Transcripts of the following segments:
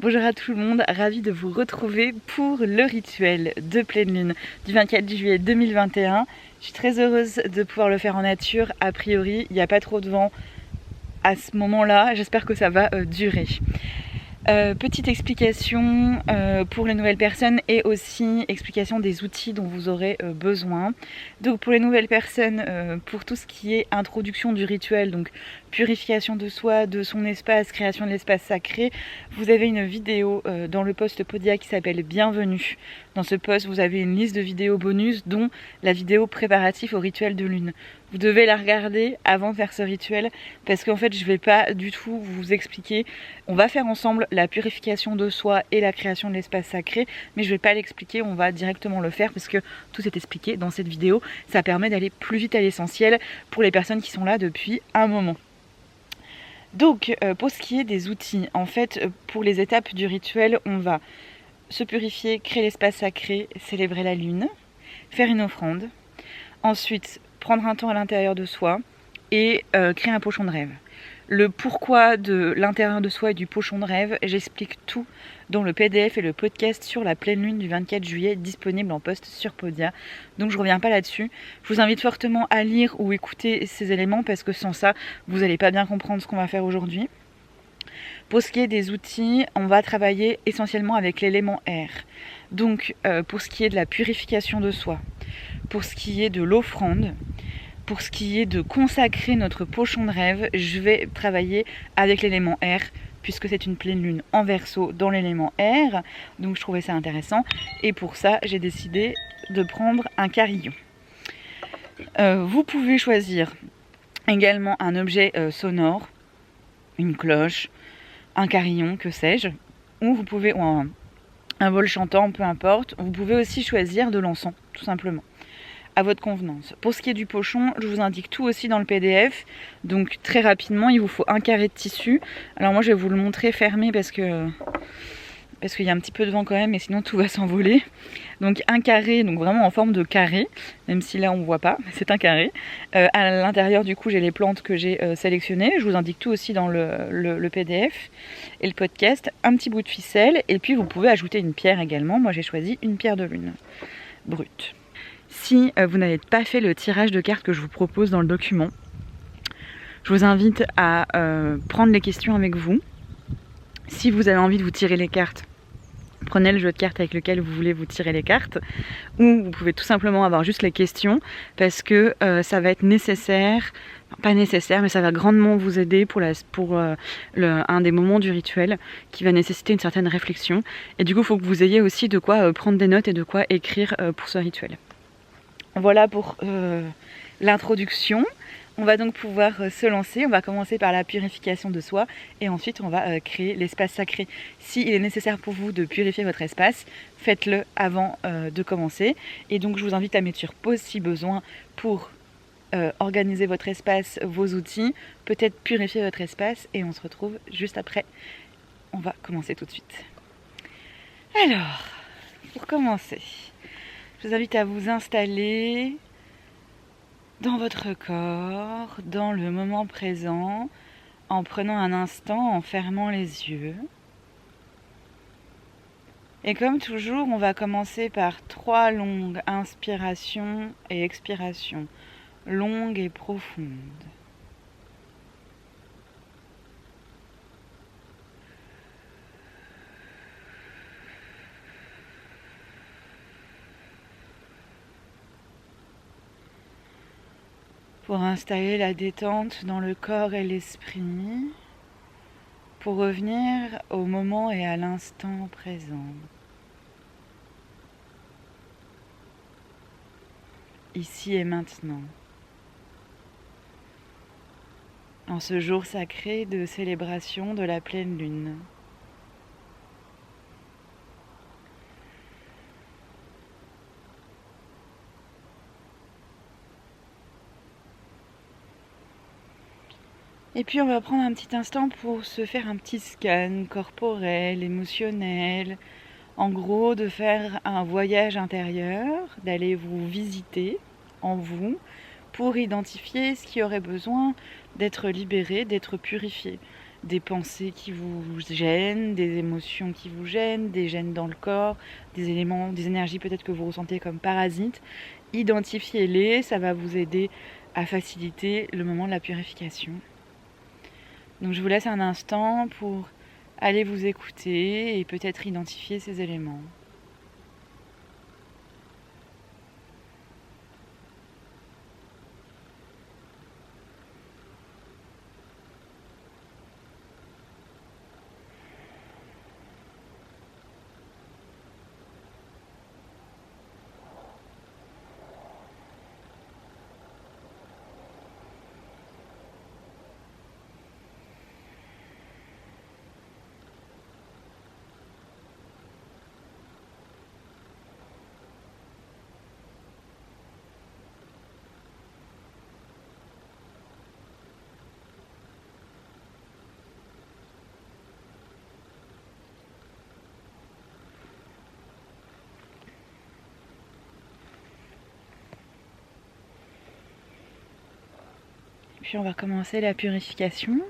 Bonjour à tout le monde, ravie de vous retrouver pour le rituel de pleine lune du 24 juillet 2021. Je suis très heureuse de pouvoir le faire en nature. A priori, il n'y a pas trop de vent à ce moment-là. J'espère que ça va durer. Petite explication pour les nouvelles personnes et aussi explication des outils dont vous aurez besoin. Donc pour les nouvelles personnes, pour tout ce qui est introduction du rituel, donc purification de soi, de son espace, création de l'espace sacré, vous avez une vidéo dans le post Podia qui s'appelle Bienvenue. Dans ce post, vous avez une liste de vidéos bonus, dont la vidéo préparatif au rituel de lune. Vous devez la regarder avant de faire ce rituel parce qu'en fait, je ne vais pas du tout vous expliquer. On va faire ensemble la purification de soi et la création de l'espace sacré, mais je ne vais pas l'expliquer, on va directement le faire parce que tout est expliqué dans cette vidéo. Ça permet d'aller plus vite à l'essentiel pour les personnes qui sont là depuis un moment. Donc, pour ce qui est des outils, en fait, pour les étapes du rituel, on va se purifier, créer l'espace sacré, célébrer la lune, faire une offrande, ensuite prendre un temps à l'intérieur de soi et créer un pochon de rêve. Le pourquoi de l'intérieur de soi et du pochon de rêve, j'explique tout dans le PDF et le podcast sur la pleine lune du 24 juillet disponible en post sur Podia. Donc je ne reviens pas là-dessus. Je vous invite fortement à lire ou écouter ces éléments parce que sans ça, vous n'allez pas bien comprendre ce qu'on va faire aujourd'hui. Pour ce qui est des outils, on va travailler essentiellement avec l'élément air. Donc pour ce qui est de la purification de soi, pour ce qui est de l'offrande, pour ce qui est de consacrer notre pochon de rêve, je vais travailler avec l'élément air puisque c'est une pleine lune en Verseau dans l'élément air. Donc je trouvais ça intéressant et pour ça j'ai décidé de prendre un carillon. Vous pouvez choisir également un objet sonore, une cloche, un carillon, que sais-je, ou vous pouvez, ou un bol chantant, peu importe. Vous pouvez aussi choisir de l'encens, tout simplement, à votre convenance. Pour ce qui est du pochon, je vous indique tout aussi dans le PDF. Donc très rapidement, il vous faut un carré de tissu. Alors moi, je vais vous le montrer fermé parce qu'il y a un petit peu de vent quand même, et sinon tout va s'envoler. Donc un carré, donc vraiment en forme de carré, même si là on ne voit pas, c'est un carré. À l'intérieur du coup j'ai les plantes que j'ai sélectionnées, je vous indique tout aussi dans le PDF et le podcast. Un petit bout de ficelle et puis vous pouvez ajouter une pierre également. Moi j'ai choisi une pierre de lune brute. Si vous n'avez pas fait le tirage de cartes que je vous propose dans le document, je vous invite à prendre les questions avec vous. Si vous avez envie de vous tirer les cartes, prenez le jeu de cartes avec lequel vous voulez vous tirer les cartes, ou vous pouvez tout simplement avoir juste les questions parce que ça va être nécessaire, pas nécessaire, mais ça va grandement vous aider pour un des moments du rituel qui va nécessiter une certaine réflexion. Et du coup, il faut que vous ayez aussi de quoi prendre des notes et de quoi écrire pour ce rituel. Voilà pour l'introduction. On va donc pouvoir se lancer. On va commencer par la purification de soi et ensuite on va créer l'espace sacré. S'il est nécessaire pour vous de purifier votre espace, faites-le avant de commencer. Et donc je vous invite à mettre sur pause si besoin pour organiser votre espace, vos outils, peut-être purifier votre espace et on se retrouve juste après. On va commencer tout de suite. Alors, pour commencer, je vous invite à vous installer dans votre corps, dans le moment présent, en prenant un instant, en fermant les yeux. Et comme toujours, on va commencer par 3 longues inspirations et expirations, longues et profondes. Pour installer la détente dans le corps et l'esprit, pour revenir au moment et à l'instant présent. Ici et maintenant. En ce jour sacré de célébration de la pleine lune. Et puis on va prendre un petit instant pour se faire un petit scan corporel, émotionnel. En gros, de faire un voyage intérieur, d'aller vous visiter en vous pour identifier ce qui aurait besoin d'être libéré, d'être purifié. des pensées qui vous gênent, des émotions qui vous gênent, des gènes dans le corps, des éléments, des énergies peut-être que vous ressentez comme parasites. Identifiez-les, ça va vous aider à faciliter le moment de la purification. Donc je vous laisse un instant pour aller vous écouter et peut-être identifier ces éléments. Puis on va commencer la purification.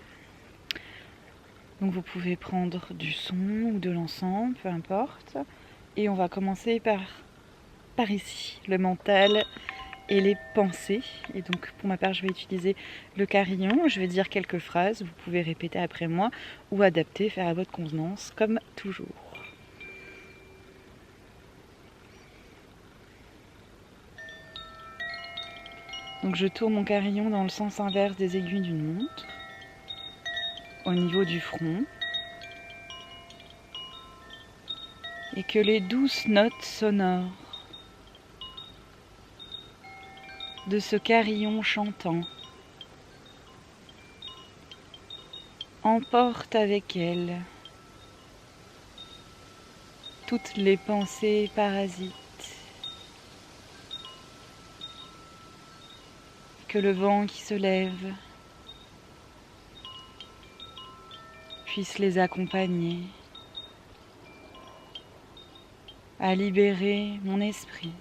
Donc vous pouvez prendre du son ou de l'encens, peu importe. Et on va commencer par ici, le mental et les pensées. Et donc pour ma part, je vais utiliser le carillon. Je vais dire quelques phrases, vous pouvez répéter après moi ou adapter, faire à votre convenance, comme toujours. Donc je tourne mon carillon dans le sens inverse des aiguilles d'une montre, au niveau du front. Et que les douces notes sonores de ce carillon chantant emportent avec elles toutes les pensées parasites. Que le vent qui se lève puisse les accompagner à libérer mon esprit.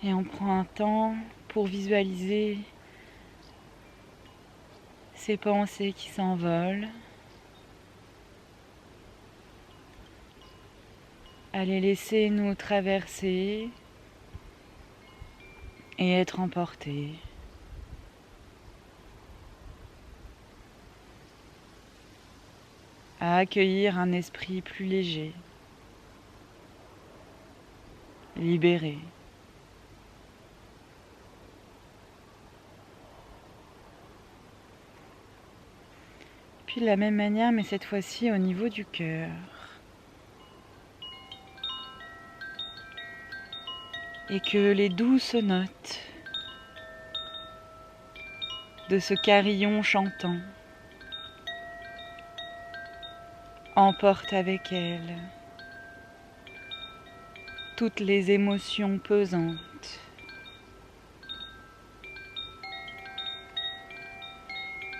Et on prend un temps pour visualiser ces pensées qui s'envolent, à les laisser nous traverser et être emportés. À accueillir un esprit plus léger, libéré. Puis de la même manière, mais cette fois-ci au niveau du cœur. Et que les douces notes de ce carillon chantant emportent avec elles toutes les émotions pesantes.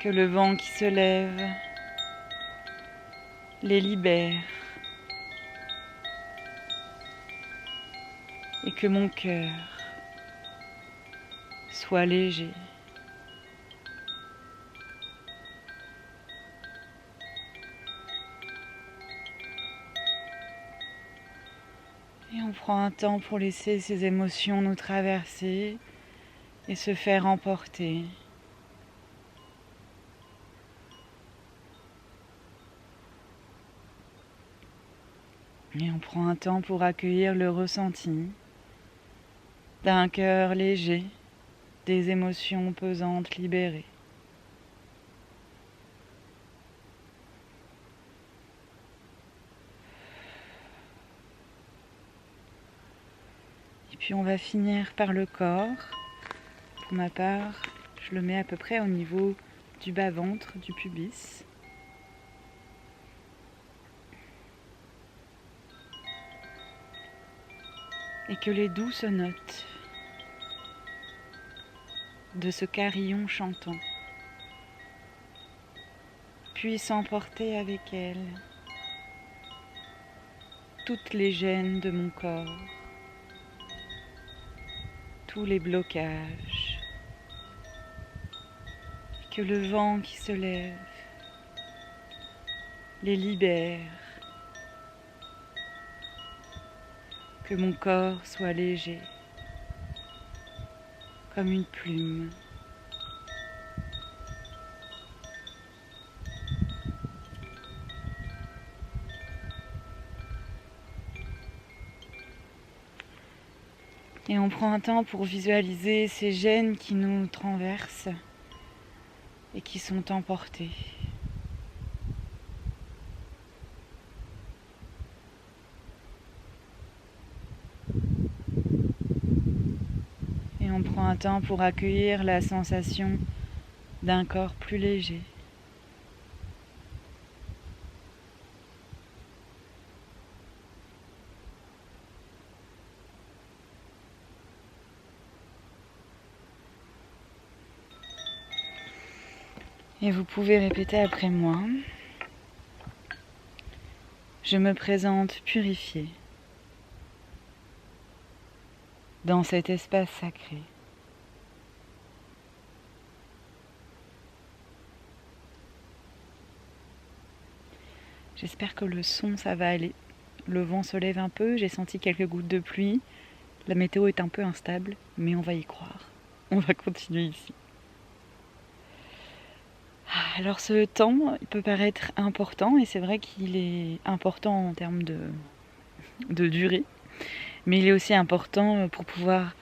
Que le vent qui se lève les libère et que mon cœur soit léger. Et on prend un temps pour laisser ces émotions nous traverser et se faire emporter. Et on prend un temps pour accueillir le ressenti d'un cœur léger, des émotions pesantes libérées. Et puis on va finir par le corps. Pour ma part, je le mets à peu près au niveau du bas-ventre, du pubis. Et que les douces notes de ce carillon chantant puissent emporter avec elles toutes les gênes de mon corps. tous les blocages. Que le vent qui se lève les libère. Que mon corps soit léger, comme une plume. Et on prend un temps pour visualiser ces gènes qui nous traversent et qui sont emportés. Et on prend un temps pour accueillir la sensation d'un corps plus léger. Et vous pouvez répéter après moi. Je me présente purifiée dans cet espace sacré. J'espère que le son, ça va aller. Le vent se lève un peu, j'ai senti quelques gouttes de pluie. La météo est un peu instable, mais on va y croire. On va continuer ici. Alors ce temps, il peut paraître important, et c'est vrai qu'il est important en termes de durée, mais il est aussi important pour pouvoir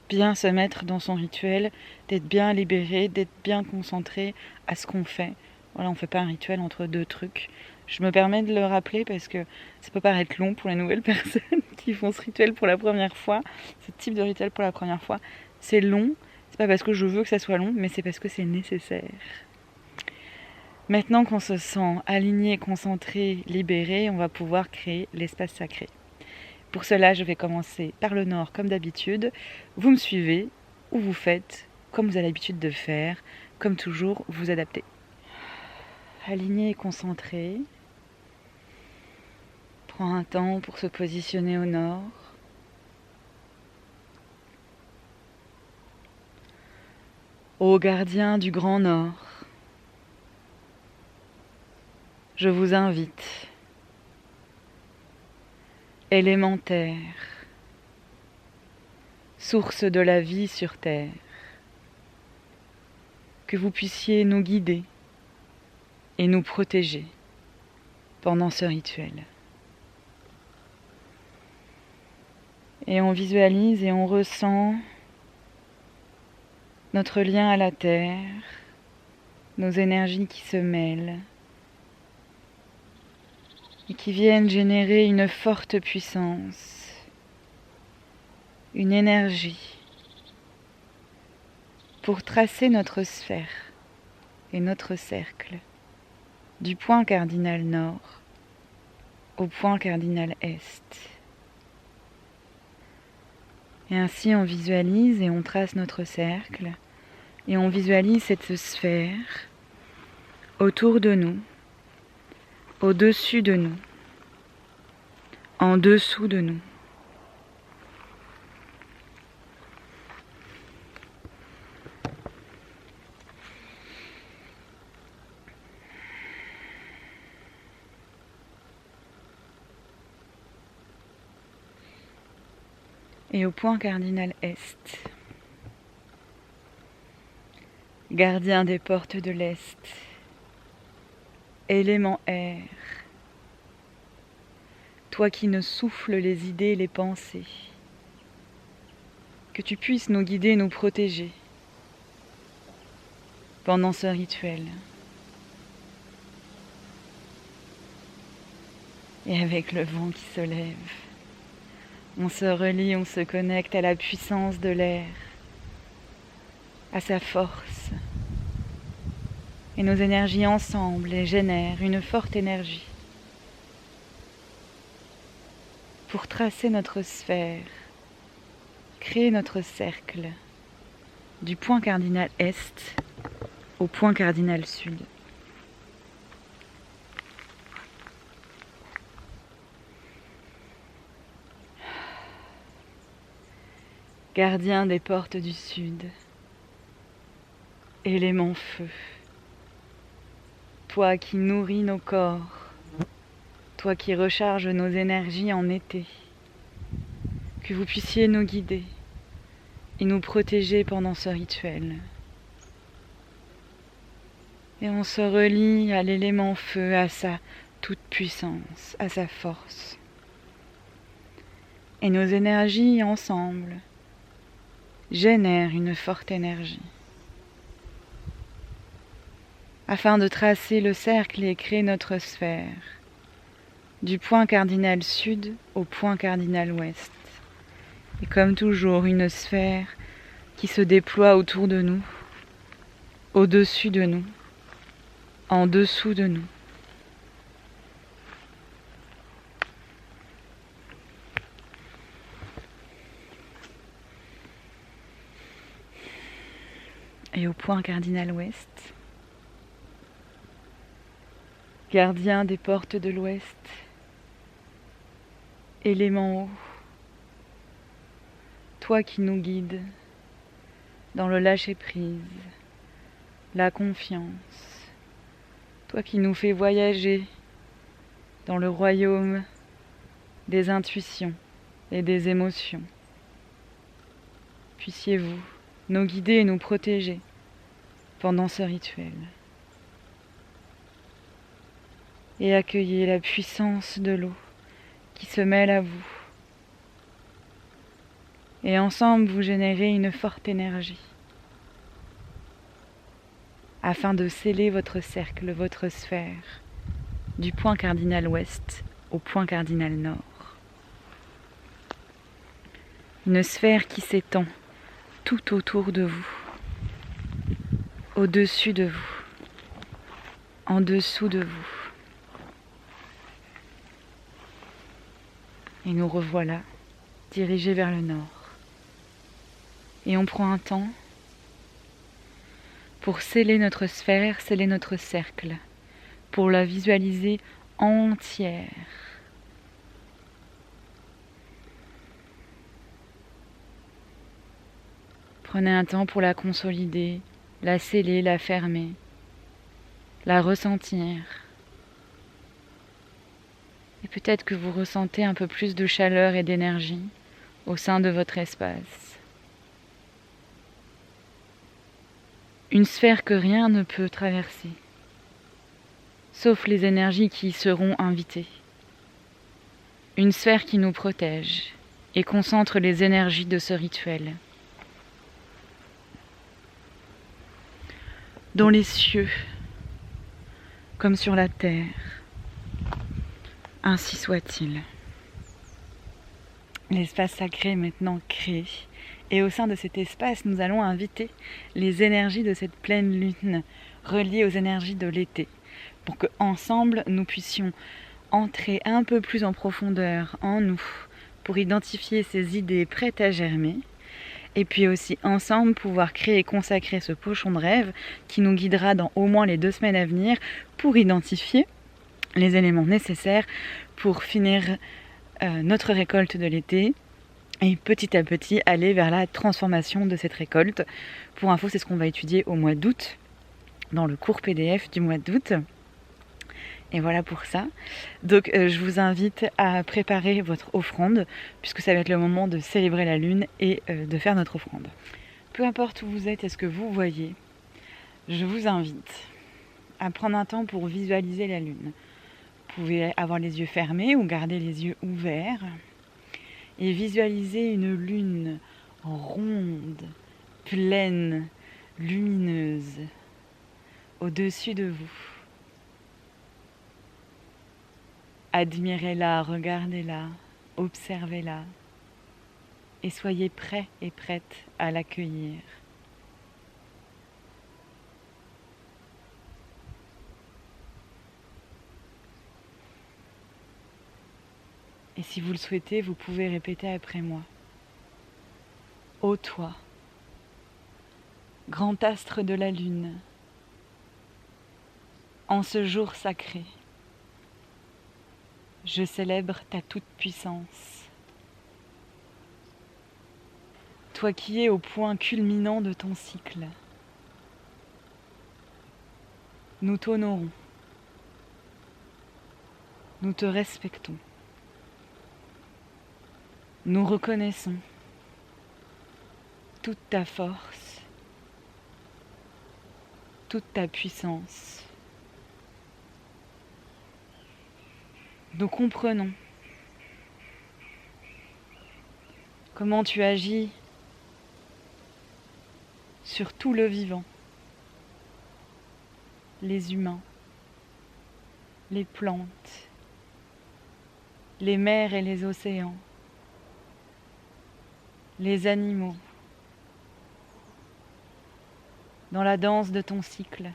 bien se mettre dans son rituel, d'être bien libéré, d'être bien concentré à ce qu'on fait. Voilà, on ne fait pas un rituel entre deux trucs. Je me permets de le rappeler parce que ça peut paraître long pour les nouvelles personnes qui font ce rituel pour la première fois, ce type de rituel pour la première fois. C'est long, c'est pas parce que je veux que ça soit long, mais c'est parce que c'est nécessaire. Maintenant qu'on se sent aligné, concentré, libéré, on va pouvoir créer l'espace sacré. Pour cela, je vais commencer par le nord comme d'habitude. Vous me suivez ou vous faites comme vous avez l'habitude de faire. Comme toujours, vous adaptez. Aligné et concentré. Prends un temps pour se positionner au nord. Ô gardien du grand nord, je vous invite, élémentaire, source de la vie sur terre, que vous puissiez nous guider et nous protéger pendant ce rituel. Et on visualise et on ressent notre lien à la terre, nos énergies qui se mêlent et qui viennent générer une forte puissance, une énergie pour tracer notre sphère et notre cercle du point cardinal nord au point cardinal est. Et ainsi on visualise et on trace notre cercle et on visualise cette sphère autour de nous, au-dessus de nous, en dessous de nous. Et au point cardinal est, gardien des portes de l'Est, élément air, toi qui ne souffles les idées et les pensées, que tu puisses nous guider, nous protéger pendant ce rituel. Et avec le vent qui se lève, on se relie, on se connecte à la puissance de l'air, à sa force. Et nos énergies ensemble génèrent une forte énergie pour tracer notre sphère, créer notre cercle du point cardinal est au point cardinal sud. gardien des portes du sud, élément feu, toi qui nourris nos corps, toi qui recharges nos énergies en été, que vous puissiez nous guider et nous protéger pendant ce rituel. Et on se relie à l'élément feu, à sa toute puissance, à sa force. Et nos énergies ensemble génèrent une forte énergie. Afin de tracer le cercle et créer notre sphère, du point cardinal sud au point cardinal ouest. Et comme toujours, une sphère qui se déploie autour de nous, au-dessus de nous, en dessous de nous. Et au point cardinal ouest, gardien des portes de l'ouest, élément haut, toi qui nous guides dans le lâcher-prise, la confiance, toi qui nous fais voyager dans le royaume des intuitions et des émotions. Puissiez-vous nous guider et nous protéger pendant ce rituel. Et accueillez la puissance de l'eau qui se mêle à vous. Et ensemble, vous générez une forte énergie afin de sceller votre cercle, votre sphère, du point cardinal ouest au point cardinal nord. Une sphère qui s'étend tout autour de vous, au-dessus de vous, en dessous de vous. Et nous revoilà dirigés vers le nord. Et on prend un temps pour sceller notre sphère, sceller notre cercle, pour la visualiser entière. Prenez un temps pour la consolider, la sceller, la fermer, la ressentir. Et peut-être que vous ressentez un peu plus de chaleur et d'énergie au sein de votre espace. Une sphère que rien ne peut traverser, sauf les énergies qui y seront invitées. Une sphère qui nous protège et concentre les énergies de ce rituel. Dans les cieux, comme sur la terre, ainsi soit-il. L'espace sacré est maintenant créé. Et au sein de cet espace, nous allons inviter les énergies de cette pleine lune reliées aux énergies de l'été, pour qu'ensemble, nous puissions entrer un peu plus en profondeur en nous, pour identifier ces idées prêtes à germer, et puis aussi ensemble pouvoir créer et consacrer ce pochon de rêve qui nous guidera dans au moins les 2 semaines à venir pour identifier les éléments nécessaires pour finir notre récolte de l'été et petit à petit aller vers la transformation de cette récolte. Pour info, c'est ce qu'on va étudier au mois d'août, dans le cours PDF du mois d'août. Et voilà pour ça. Donc je vous invite à préparer votre offrande, puisque ça va être le moment de célébrer la lune et de faire notre offrande. Peu importe où vous êtes et ce que vous voyez, je vous invite à prendre un temps pour visualiser la lune. Vous pouvez avoir les yeux fermés ou garder les yeux ouverts et visualiser une lune ronde, pleine, lumineuse au-dessus de vous. Admirez-la, regardez-la, observez-la et soyez prêts et prêtes à l'accueillir. Et si vous le souhaitez, vous pouvez répéter après moi. Ô toi, grand astre de la lune, en ce jour sacré, je célèbre ta toute-puissance. toi qui es au point culminant de ton cycle. Nous t'honorons. Nous te respectons. Nous reconnaissons toute ta force, toute ta puissance. Nous comprenons comment tu agis sur tout le vivant, les humains, les plantes, les mers et les océans, les animaux, dans la danse de ton cycle.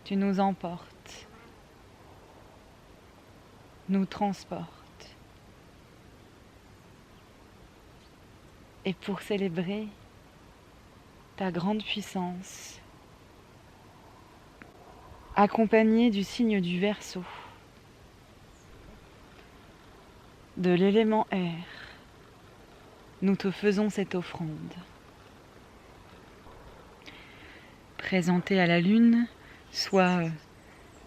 Tu nous emportes, nous transportes. Et pour célébrer ta grande puissance, accompagnée du signe du Verseau, de l'élément air, nous te faisons cette offrande. Présentée à la lune, soit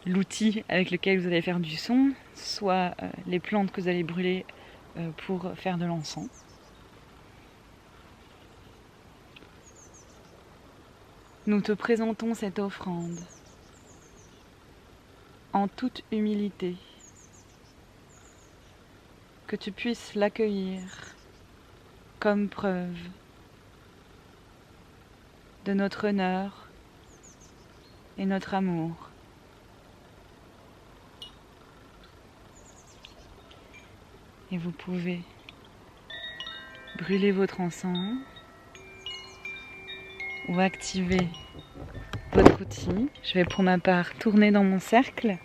l'outil avec lequel vous allez faire du son, soit les plantes que vous allez brûler pour faire de l'encens. Nous te présentons cette offrande en toute humilité, que tu puisses l'accueillir comme preuve de notre honneur et notre amour. Et vous pouvez brûler votre encens ou activer votre outil. Je vais pour ma part tourner dans mon cercle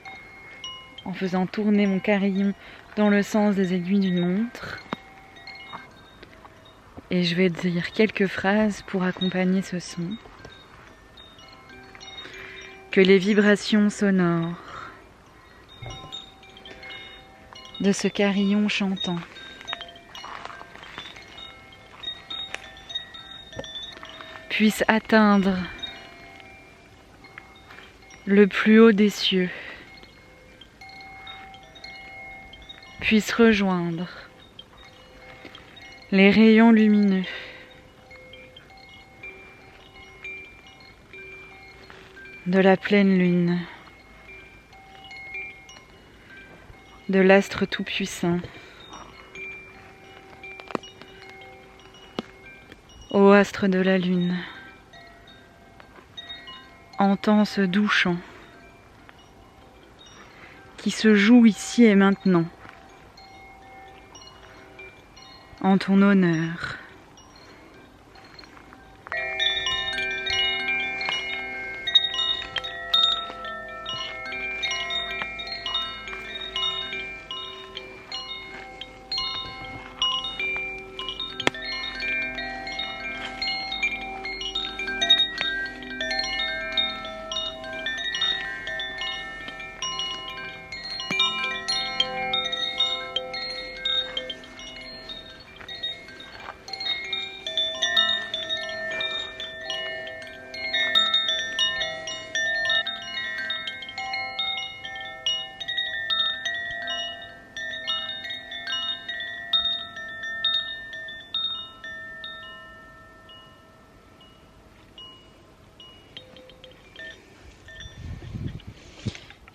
en faisant tourner mon carillon dans le sens des aiguilles d'une montre. Et je vais dire quelques phrases pour accompagner ce son. Que les vibrations sonores de ce carillon chantant puissent atteindre le plus haut des cieux, puissent rejoindre les rayons lumineux de la pleine lune, de l'astre tout-puissant. Ô astre de la lune, entends ce doux chant qui se joue ici et maintenant en ton honneur.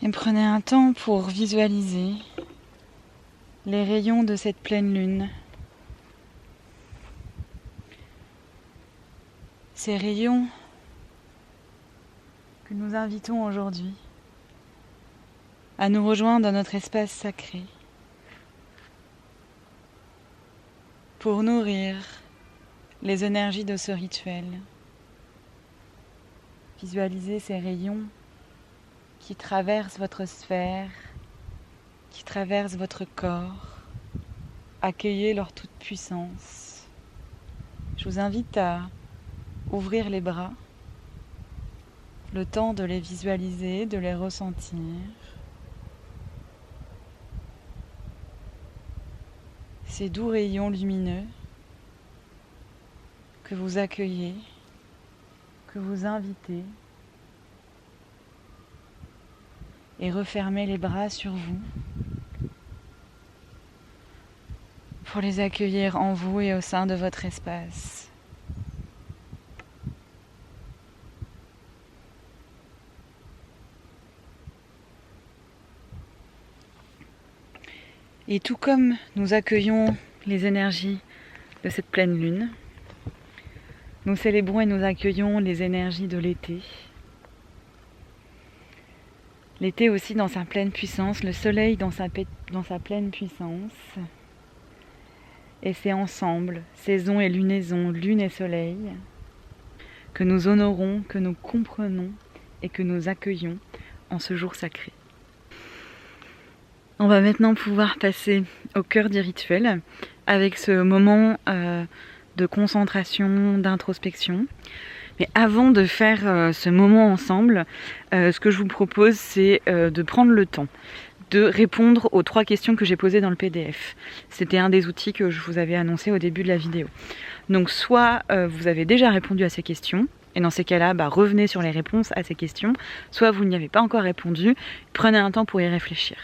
Et prenez un temps pour visualiser les rayons de cette pleine lune. Ces rayons que nous invitons aujourd'hui à nous rejoindre dans notre espace sacré pour nourrir les énergies de ce rituel. Visualisez ces rayons qui traversent votre sphère, qui traversent votre corps. Accueillez leur toute puissance. Je vous invite à ouvrir les bras, le temps de les visualiser, de les ressentir. ces doux rayons lumineux que vous accueillez, que vous invitez, et refermez les bras sur vous pour les accueillir en vous et au sein de votre espace. Et tout comme nous accueillons les énergies de cette pleine lune, nous célébrons et nous accueillons les énergies de l'été. L'été aussi dans sa pleine puissance, le soleil dans sa pleine puissance. Et c'est ensemble, saison et lunaison, lune et soleil, que nous honorons, que nous comprenons et que nous accueillons en ce jour sacré. On va maintenant pouvoir passer au cœur du rituel avec ce moment de concentration, d'introspection. Mais avant de faire ce moment ensemble, ce que je vous propose, c'est de prendre le temps de répondre aux 3 questions que j'ai posées dans le PDF. C'était un des outils que je vous avais annoncé au début de la vidéo. Donc soit vous avez déjà répondu à ces questions, et dans ces cas-là, revenez sur les réponses à ces questions, soit vous n'y avez pas encore répondu, prenez un temps pour y réfléchir.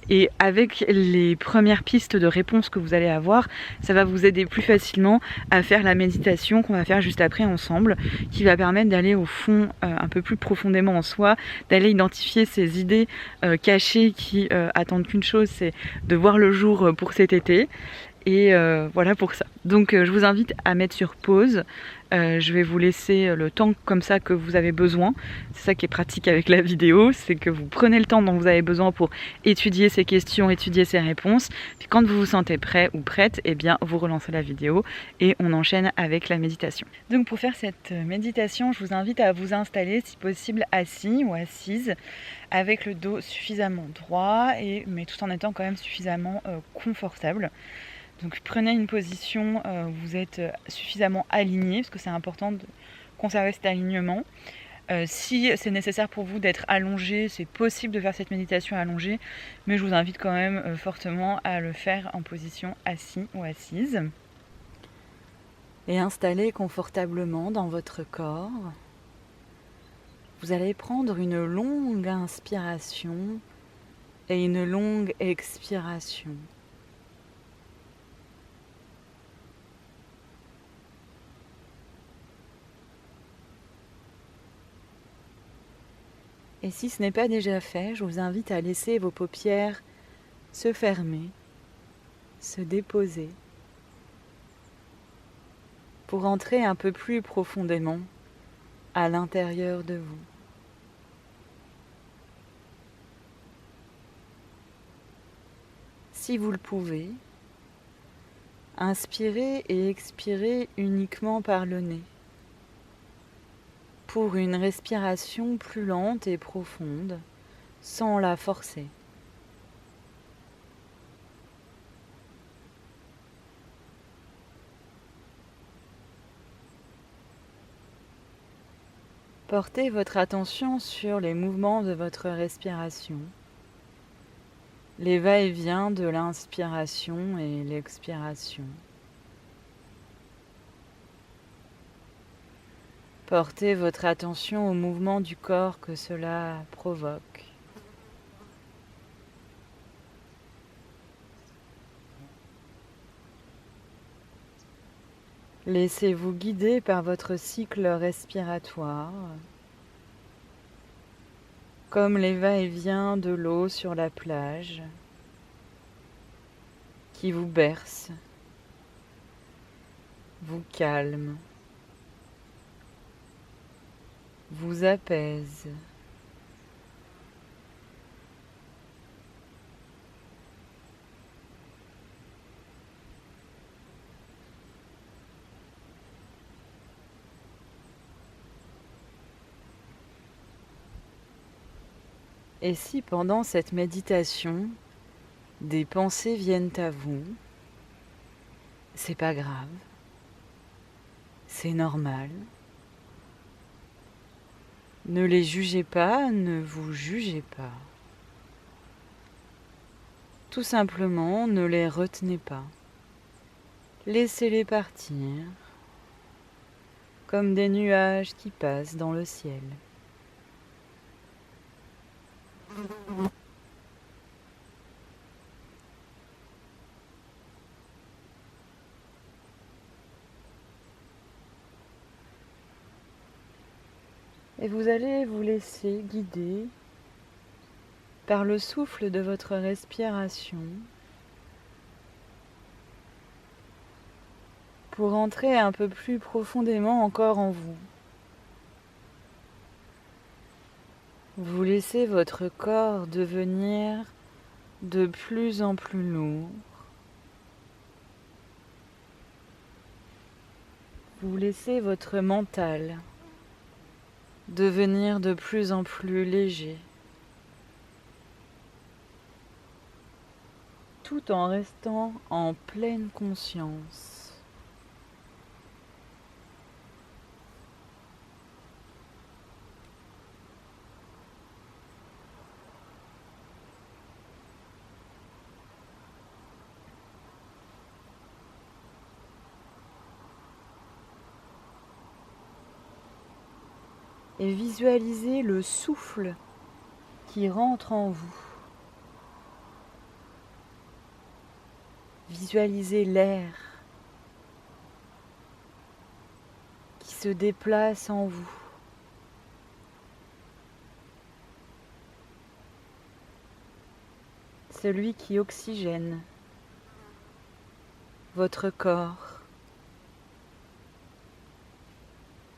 Et avec les premières pistes de réponses que vous allez avoir, ça va vous aider plus facilement à faire la méditation qu'on va faire juste après ensemble, qui va permettre d'aller au fond un peu plus profondément en soi, d'aller identifier ces idées cachées qui attendent qu'une chose, c'est de voir le jour pour cet été. Et voilà pour ça. Donc je vous invite à mettre sur pause. Je vais vous laisser le temps comme ça que vous avez besoin. C'est ça qui est pratique avec la vidéo, c'est que vous prenez le temps dont vous avez besoin pour étudier ces questions, étudier ces réponses. Puis quand vous vous sentez prêt ou prête, eh bien vous relancez la vidéo et on enchaîne avec la méditation. Donc pour faire cette méditation, je vous invite à vous installer si possible assis ou assise avec le dos suffisamment droit mais tout en étant quand même suffisamment confortable. Donc prenez une position où vous êtes suffisamment aligné, parce que c'est important de conserver cet alignement. Si c'est nécessaire pour vous d'être allongé, c'est possible de faire cette méditation allongée, mais je vous invite quand même fortement à le faire en position assis ou assise. Et installé confortablement dans votre corps, vous allez prendre une longue inspiration et une longue expiration. Et si ce n'est pas déjà fait, je vous invite à laisser vos paupières se fermer, se déposer, pour entrer un peu plus profondément à l'intérieur de vous. Si vous le pouvez, inspirez et expirez uniquement par le nez, pour une respiration plus lente et profonde, sans la forcer. Portez votre attention sur les mouvements de votre respiration, les va-et-vient de l'inspiration et l'expiration. Portez votre attention au mouvement du corps que cela provoque. Laissez-vous guider par votre cycle respiratoire, comme les va-et-vient de l'eau sur la plage, qui vous berce, vous calme, vous apaise. Et si pendant cette méditation, des pensées viennent à vous, c'est pas grave, c'est normal. Ne les jugez pas, ne vous jugez pas. Tout simplement, ne les retenez pas. Laissez-les partir, comme des nuages qui passent dans le ciel. Et vous allez vous laisser guider par le souffle de votre respiration pour entrer un peu plus profondément encore en vous. Vous laissez votre corps devenir de plus en plus lourd. Vous laissez votre mental devenir de plus en plus léger, tout en restant en pleine conscience. Et visualisez le souffle qui rentre en vous. Visualisez l'air qui se déplace en vous. Celui qui oxygène votre corps,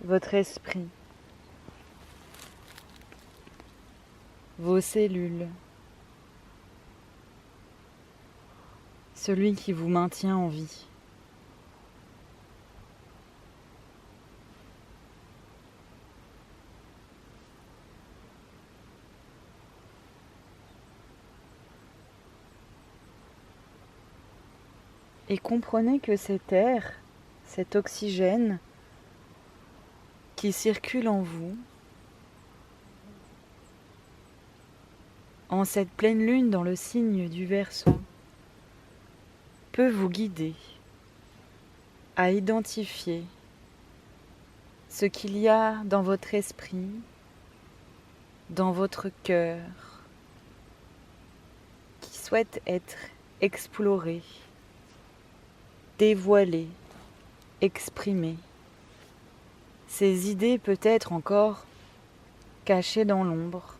votre esprit, vos cellules, celui qui vous maintient en vie. Et comprenez que cet air, cet oxygène qui circule en vous, en cette pleine lune dans le signe du Verseau, peut vous guider à identifier ce qu'il y a dans votre esprit, dans votre cœur, qui souhaite être exploré, dévoilé, exprimé. Ces idées peut-être encore cachées dans l'ombre,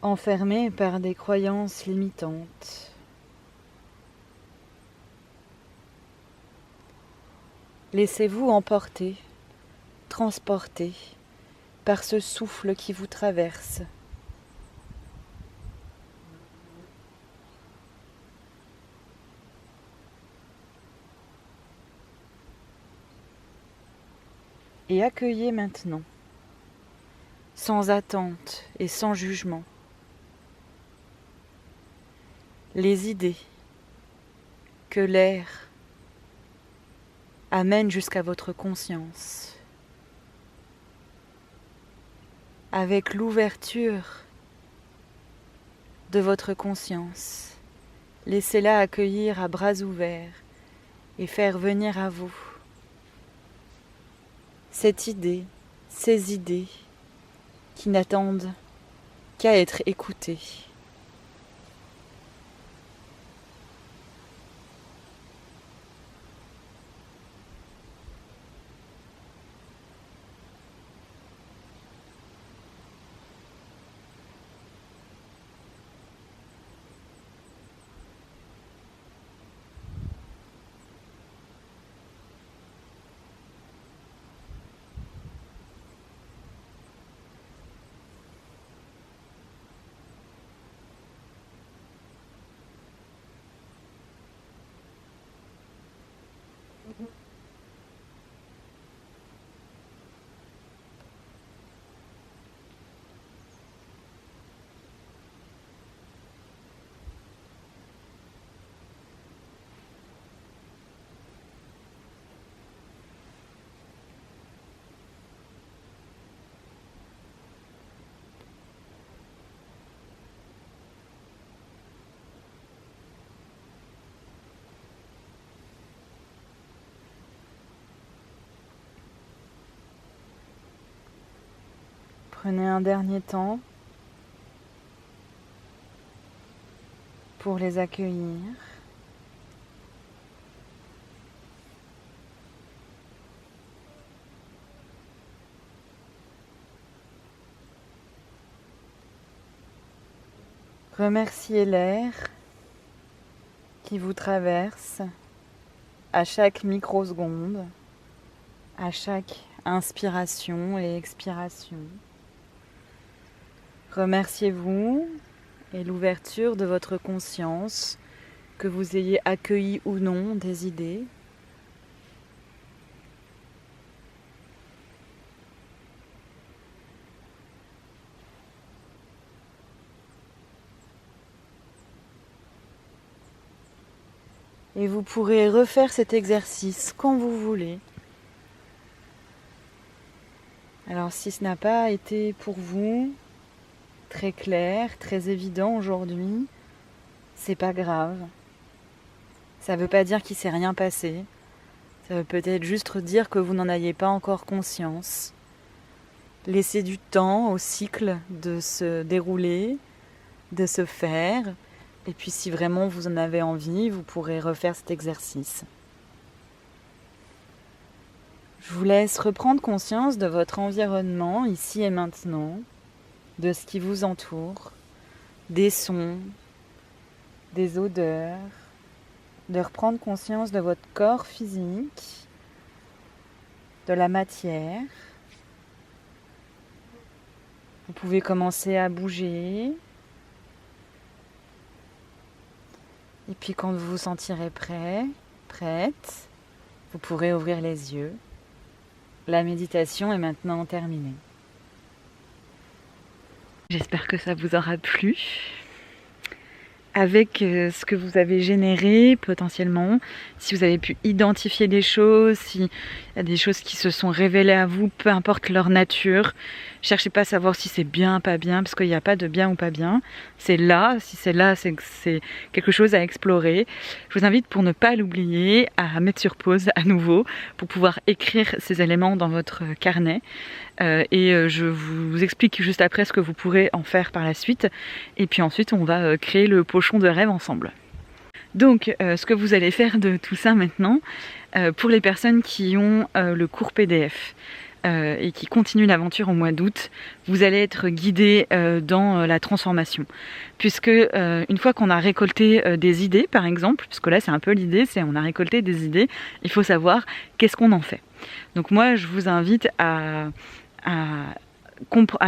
enfermées par des croyances limitantes. Laissez-vous emporter, transporter par ce souffle qui vous traverse. Et accueillez maintenant, sans attente et sans jugement, les idées que l'air amène jusqu'à votre conscience. Avec l'ouverture de votre conscience, laissez-la accueillir à bras ouverts et faire venir à vous cette idée, ces idées qui n'attendent qu'à être écoutées. Prenez un dernier temps pour les accueillir. Remerciez l'air qui vous traverse à chaque microseconde, à chaque inspiration et expiration. Remerciez-vous et l'ouverture de votre conscience, que vous ayez accueilli ou non des idées. Et vous pourrez refaire cet exercice quand vous voulez. Alors si ce n'a pas été pour vous très clair, très évident aujourd'hui, c'est pas grave. Ça veut pas dire qu'il s'est rien passé. Ça veut peut-être juste dire que vous n'en ayez pas encore conscience. Laissez du temps au cycle de se dérouler, de se faire. Et puis si vraiment vous en avez envie, vous pourrez refaire cet exercice. Je vous laisse reprendre conscience de votre environnement ici et maintenant, de ce qui vous entoure, des sons, des odeurs, de reprendre conscience de votre corps physique, de la matière. Vous pouvez commencer à bouger. Et puis quand vous vous sentirez prêt, prête, vous pourrez ouvrir les yeux. La méditation est maintenant terminée. J'espère que ça vous aura plu. Avec ce que vous avez généré potentiellement, si vous avez pu identifier des choses, s'il y a des choses qui se sont révélées à vous, peu importe leur nature, cherchez pas à savoir si c'est bien, pas bien, parce qu'il n'y a pas de bien ou pas bien. C'est là, si c'est là, c'est que c'est quelque chose à explorer. Je vous invite, pour ne pas l'oublier, à mettre sur pause à nouveau, pour pouvoir écrire ces éléments dans votre carnet. Je vous explique juste après ce que vous pourrez en faire par la suite. Et puis ensuite, on va créer le pochon de rêve ensemble. Donc, ce que vous allez faire de tout ça maintenant, pour les personnes qui ont le cours PDF et qui continuent l'aventure au mois d'août, vous allez être guidés dans la transformation. Puisque une fois qu'on a récolté des idées, par exemple, puisque là c'est un peu l'idée, c'est on a récolté des idées, il faut savoir qu'est-ce qu'on en fait. Donc moi, je vous invite à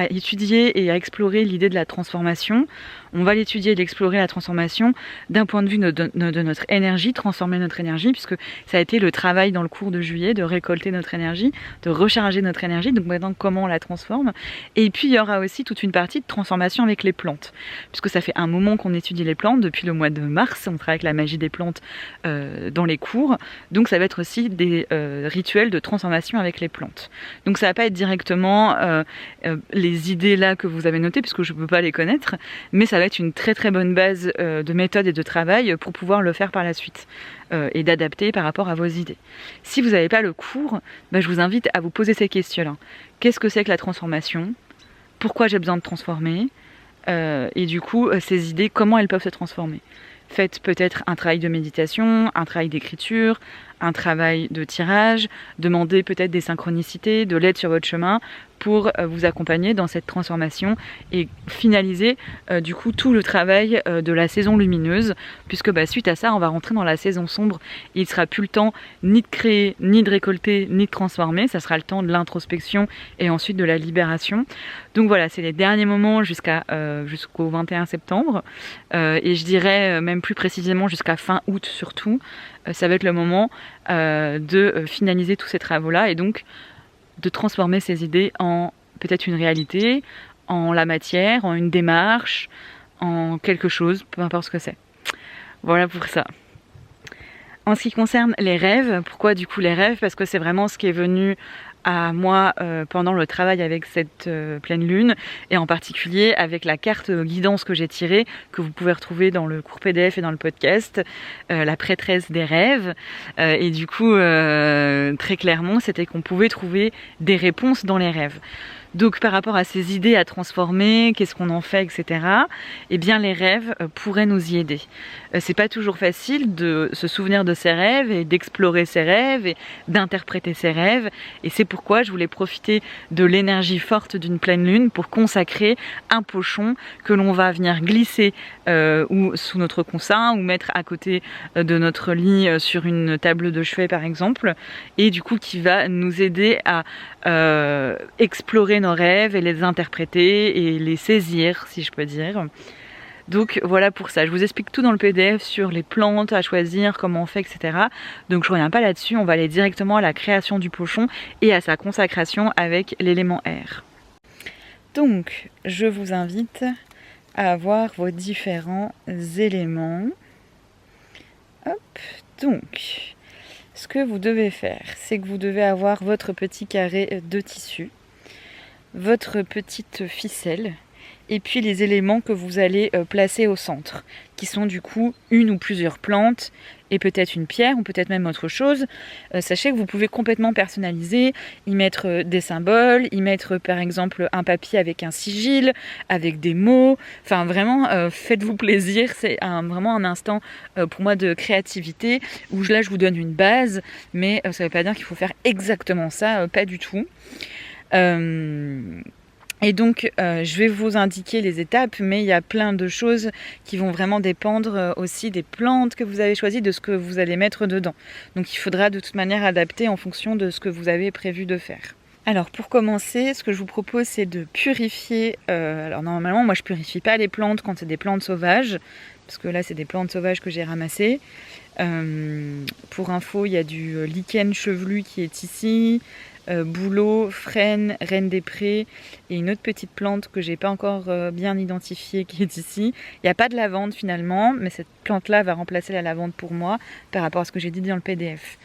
étudier et à explorer l'idée de la transformation. On va l'étudier et l'explorer, la transformation, d'un point de vue de notre énergie, transformer notre énergie, puisque ça a été le travail dans le cours de juillet, de récolter notre énergie, de recharger notre énergie, donc maintenant comment on la transforme. Et puis il y aura aussi toute une partie de transformation avec les plantes, puisque ça fait un moment qu'on étudie les plantes, depuis le mois de mars, on travaille avec la magie des plantes dans les cours, donc ça va être aussi des rituels de transformation avec les plantes. Donc ça va pas être directement les idées là que vous avez notées, puisque je ne peux pas les connaître, mais ça va être une très très bonne base de méthode et de travail pour pouvoir le faire par la suite et d'adapter par rapport à vos idées. Si vous n'avez pas le cours, je vous invite à vous poser ces questions-là. Qu'est-ce que c'est que la transformation ? Pourquoi j'ai besoin de transformer ? Et du coup, ces idées, comment elles peuvent se transformer ? Faites peut-être un travail de méditation, un travail d'écriture, un travail de tirage, demandez peut-être des synchronicités, de l'aide sur votre chemin pour vous accompagner dans cette transformation et finaliser du coup tout le travail de la saison lumineuse, puisque suite à ça on va rentrer dans la saison sombre et il ne sera plus le temps ni de créer, ni de récolter, ni de transformer, ça sera le temps de l'introspection et ensuite de la libération. Donc voilà, c'est les derniers moments jusqu'au 21 septembre et je dirais même plus précisément jusqu'à fin août surtout. Ça va être le moment de finaliser tous ces travaux-là et donc de transformer ces idées en peut-être une réalité, en la matière, en une démarche, en quelque chose, peu importe ce que c'est. Voilà pour ça. En ce qui concerne les rêves, pourquoi du coup les rêves? Parce que c'est vraiment ce qui est venu à moi pendant le travail avec cette pleine lune, et en particulier avec la carte guidance que j'ai tirée, que vous pouvez retrouver dans le cours PDF et dans le podcast, la prêtresse des rêves. Et du coup, très clairement, c'était qu'on pouvait trouver des réponses dans les rêves. Donc par rapport à ces idées à transformer, qu'est-ce qu'on en fait, etc., eh bien les rêves pourraient nous y aider. C'est pas toujours facile de se souvenir de ses rêves et d'explorer ses rêves et d'interpréter ses rêves, et c'est pourquoi je voulais profiter de l'énergie forte d'une pleine lune pour consacrer un pochon que l'on va venir glisser ou sous notre coussin ou mettre à côté de notre lit sur une table de chevet par exemple, et du coup qui va nous aider à explorer nos rêves et les interpréter et les saisir, si je peux dire. Donc voilà pour ça, je vous explique tout dans le PDF sur les plantes à choisir, comment on fait, etc. Donc je reviens pas là-dessus, on va aller directement à la création du pochon et à sa consacration avec l'élément air. Donc je vous invite à avoir vos différents éléments. Hop, donc ce que vous devez faire, c'est que vous devez avoir votre petit carré de tissu, votre petite ficelle, et puis les éléments que vous allez placer au centre, qui sont du coup une ou plusieurs plantes, et peut-être une pierre, ou peut-être même autre chose. Sachez que vous pouvez complètement personnaliser, y mettre des symboles, y mettre par exemple un papier avec un sigil, avec des mots, enfin vraiment faites-vous plaisir, c'est vraiment un instant pour moi de créativité, où là je vous donne une base, mais ça ne veut pas dire qu'il faut faire exactement ça, pas du tout. Et donc je vais vous indiquer les étapes, mais il y a plein de choses qui vont vraiment dépendre aussi des plantes que vous avez choisies, de ce que vous allez mettre dedans. Donc il faudra de toute manière adapter en fonction de ce que vous avez prévu de faire. Alors pour commencer, ce que je vous propose c'est de purifier, alors normalement moi je purifie pas les plantes quand c'est des plantes sauvages, parce que là c'est des plantes sauvages que j'ai ramassées. Pour info, il y a du lichen chevelu qui est ici, bouleau, frêne, reine des prés et une autre petite plante que j'ai pas encore bien identifiée qui est ici. Il n'y a pas de lavande finalement, mais cette plante là va remplacer la lavande pour moi par rapport à ce que j'ai dit dans le PDF.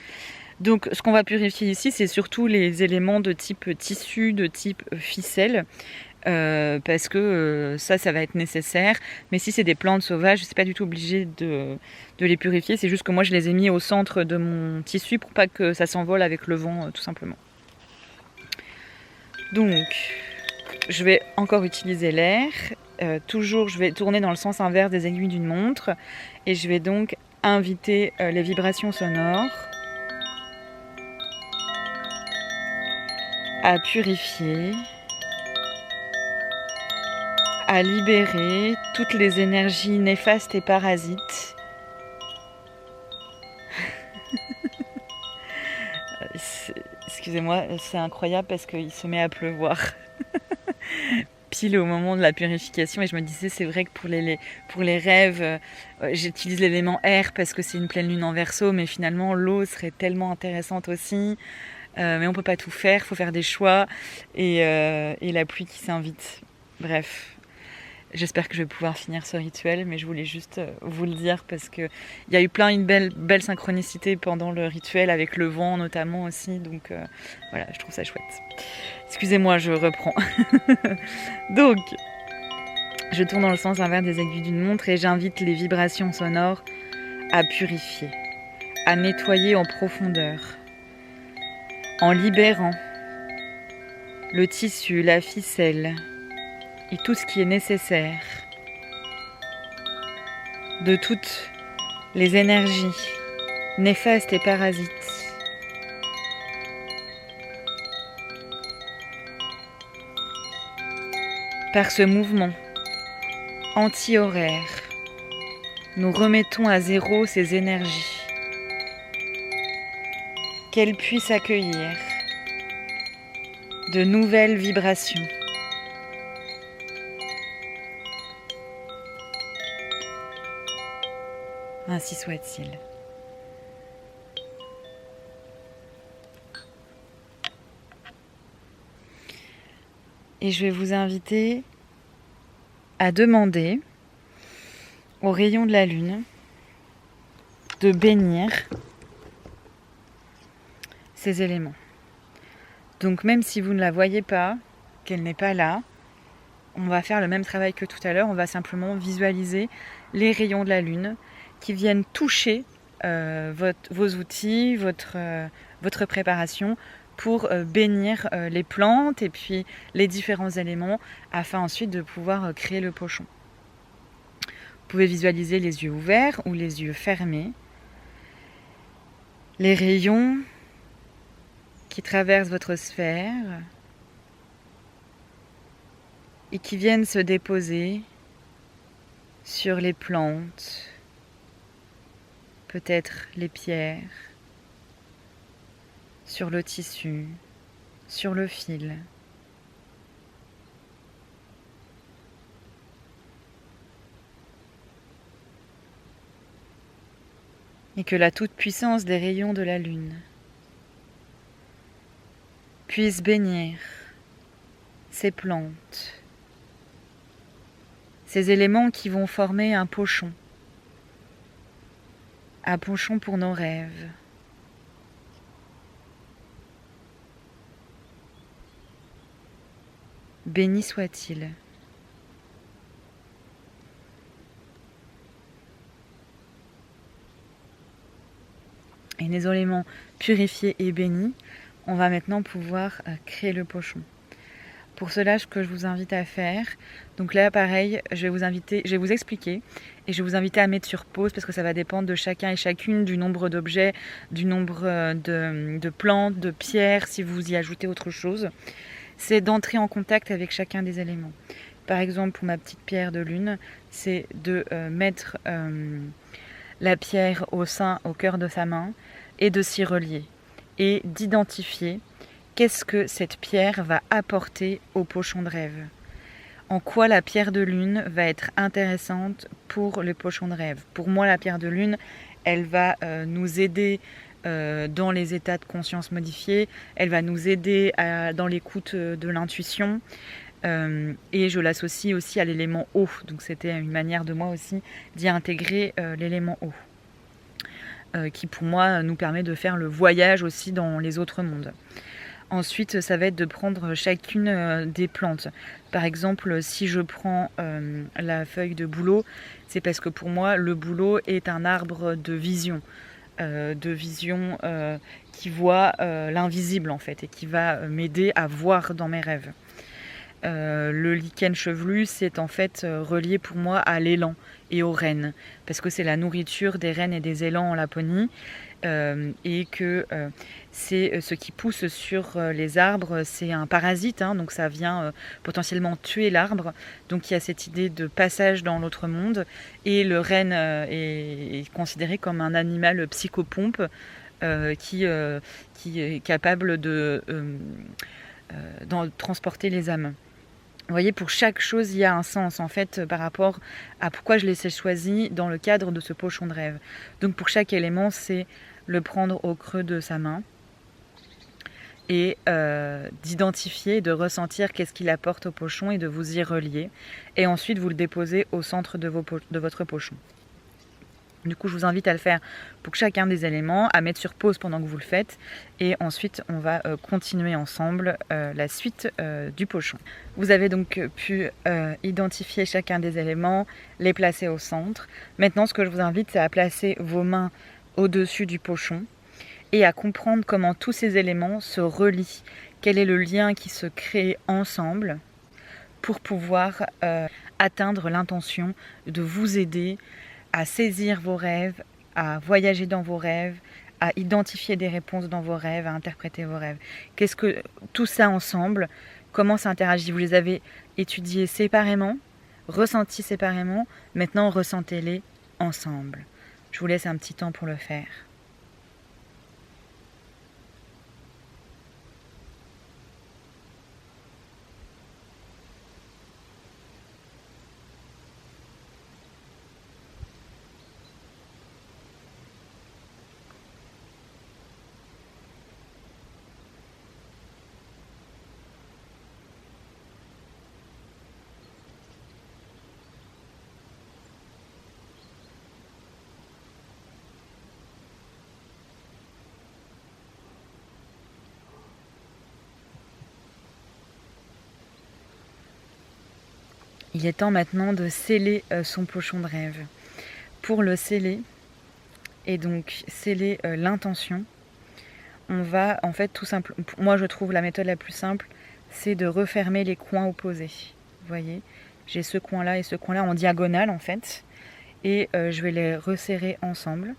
Donc ce qu'on va purifier ici, c'est surtout les éléments de type tissu, de type ficelle, parce que ça va être nécessaire. Mais si c'est des plantes sauvages, c'est pas du tout obligé de les purifier, c'est juste que moi je les ai mis au centre de mon tissu pour pas que ça s'envole avec le vent, tout simplement. Donc je vais encore utiliser l'air, toujours je vais tourner dans le sens inverse des aiguilles d'une montre, et je vais donc inviter les vibrations sonores à purifier, à libérer toutes les énergies néfastes et parasites. Excusez-moi, c'est incroyable parce qu'il se met à pleuvoir pile au moment de la purification, et je me disais c'est vrai que pour les rêves, j'utilise l'élément air parce que c'est une pleine lune en Verseau, mais finalement l'eau serait tellement intéressante aussi. Mais on peut pas tout faire, il faut faire des choix, et la pluie qui s'invite. Bref, j'espère que je vais pouvoir finir ce rituel, mais je voulais juste vous le dire parce qu'il y a eu plein de belles synchronicités pendant le rituel, avec le vent notamment aussi, donc voilà, je trouve ça chouette. Excusez-moi, je reprends. Donc, je tourne dans le sens inverse des aiguilles d'une montre et j'invite les vibrations sonores à purifier, à nettoyer en profondeur, en libérant le tissu, la ficelle et tout ce qui est nécessaire de toutes les énergies néfastes et parasites. Par ce mouvement anti-horaire, nous remettons à zéro ces énergies, qu'elles puissent accueillir de nouvelles vibrations. Ainsi soit-il. Et je vais vous inviter à demander aux rayons de la lune de bénir ces éléments. Donc même si vous ne la voyez pas, qu'elle n'est pas là, on va faire le même travail que tout à l'heure, on va simplement visualiser les rayons de la lune qui viennent toucher vos outils, votre préparation pour bénir les plantes et puis les différents éléments afin ensuite de pouvoir créer le pochon. Vous pouvez visualiser les yeux ouverts ou les yeux fermés, les rayons qui traversent votre sphère et qui viennent se déposer sur les plantes, peut-être les pierres, sur le tissu, sur le fil. Et que la toute-puissance des rayons de la lune puisse bénir ces plantes, ces éléments qui vont former un pochon pour nos rêves. Béni soit-il. Et les éléments purifiés et bénis, on va maintenant pouvoir créer le pochon. Pour cela, ce que je vous invite à faire, donc là pareil, je vais vous expliquer et je vais vous inviter à mettre sur pause parce que ça va dépendre de chacun et chacune, du nombre d'objets, du nombre de plantes, de pierres, si vous y ajoutez autre chose. C'est d'entrer en contact avec chacun des éléments. Par exemple, pour ma petite pierre de lune, c'est de mettre la pierre au cœur de sa main et de s'y relier et d'identifier qu'est-ce que cette pierre va apporter au pochon de rêve. En quoi la pierre de lune va être intéressante pour le pochon de rêve. Pour moi, la pierre de lune, elle va nous aider dans les états de conscience modifiés, elle va nous aider dans l'écoute de l'intuition, et je l'associe aussi à l'élément eau. Donc c'était une manière de moi aussi d'y intégrer l'élément eau, qui pour moi nous permet de faire le voyage aussi dans les autres mondes. Ensuite, ça va être de prendre chacune des plantes. Par exemple, si je prends la feuille de bouleau, c'est parce que pour moi, le bouleau est un arbre de vision qui voit l'invisible en fait, et qui va m'aider à voir dans mes rêves. Le lichen chevelu, c'est en fait relié pour moi à l'élan et aux rennes, parce que c'est la nourriture des rennes et des élans en Laponie, et que c'est ce qui pousse sur les arbres, c'est un parasite, hein, donc ça vient potentiellement tuer l'arbre. Donc il y a cette idée de passage dans l'autre monde, et le renne est considéré comme un animal psychopompe qui est capable de transporter les âmes. Vous voyez, pour chaque chose, il y a un sens, en fait, par rapport à pourquoi je les ai choisis dans le cadre de ce pochon de rêve. Donc pour chaque élément, c'est le prendre au creux de sa main et d'identifier, de ressentir qu'est-ce qu'il apporte au pochon et de vous y relier. Et ensuite, vous le déposez au centre de votre pochon. Du coup, je vous invite à le faire pour chacun des éléments, à mettre sur pause pendant que vous le faites. Et ensuite, on va continuer ensemble la suite du pochon. Vous avez donc pu identifier chacun des éléments, les placer au centre. Maintenant, ce que je vous invite, c'est à placer vos mains au-dessus du pochon et à comprendre comment tous ces éléments se relient. Quel est le lien qui se crée ensemble pour pouvoir atteindre l'intention de vous aider à saisir vos rêves, à voyager dans vos rêves, à identifier des réponses dans vos rêves, à interpréter vos rêves. Qu'est-ce que tout ça ensemble, comment ça interagit? Vous les avez étudiés séparément, ressentis séparément, maintenant ressentez-les ensemble. Je vous laisse un petit temps pour le faire. il est temps maintenant de sceller son pochon de rêve. Pour le sceller, et donc sceller l'intention, on va en fait tout simplement, moi je trouve la méthode la plus simple, c'est de refermer les coins opposés. Vous voyez, j'ai ce coin-là et ce coin-là en diagonale en fait, et je vais les resserrer ensemble.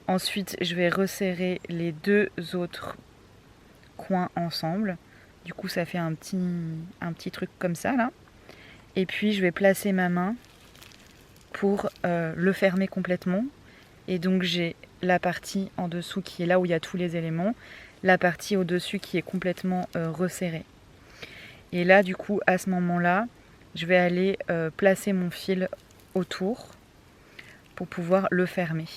Ensuite, je vais resserrer les deux autres coins ensemble. Du coup, ça fait un petit truc comme ça là. Et puis, je vais placer ma main pour le fermer complètement. Et donc, j'ai la partie en dessous qui est là où il y a tous les éléments, la partie au-dessus qui est complètement resserrée. Et là, du coup, à ce moment-là, je vais aller placer mon fil autour pour pouvoir le fermer.